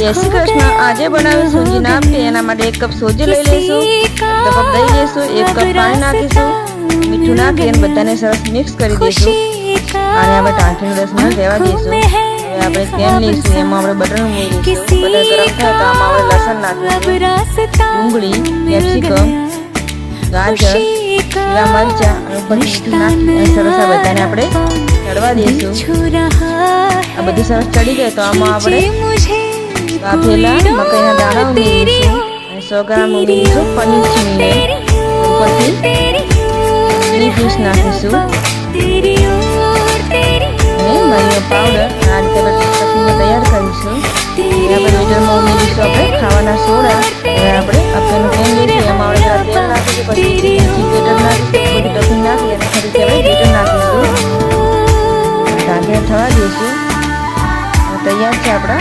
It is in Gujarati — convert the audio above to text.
जय श्री कृष्ण। आजे बनावी सूजी ना आपके एना माटे 1 कप सूजी लई लेशुं, 1 कप दही लेशुं, 1 कप पाणी नाखीशुं, मीठुं नाखी अने बधाने सरस मिक्स करी देशुं અને આપણે ટાંકીને 10 મિનિટ રહેવા દઈશું। હવે આપણે પેન લઈશું, એમાં આપણે બટર ઉમેરીશું। બટર ગરમ થાય તો આમાં આપણે લસણ નાખીશું, ડુંગળી, કેપ્સિકમ, ગાજર, લીલા મરચાં અને ઉપર મીઠું નાખી અને સરસ આ બધાને આપણે ચડવા દઈશું। આ બધું સરસ ચડી જાય તો આમાં આપણે બાફેલા મકાઈના દાણા ઉમેરીશું અને 100 ગ્રામ ઉમેરીશું પનીર છીણીને, ઉપરથી ચીલી ફ્લેક્સ નાખીશું અને મરીનો પાવડર। આ રીતે આપણે તૈયાર કરીશું। આપણે મીટરમાં ઉમેરીશું આપણે ખાવાના સોડા। હવે આપણે આપેલું પેન લઈશું, એમાં આપણે તેલ નાખીશું, પછી બેટર નાખીશું, બધું ટફિંગ નાખી અને ફરીથી આપણે બેટર નાખીશું, ઢાંકીને થવા દઈશું। તૈયાર છે આપણા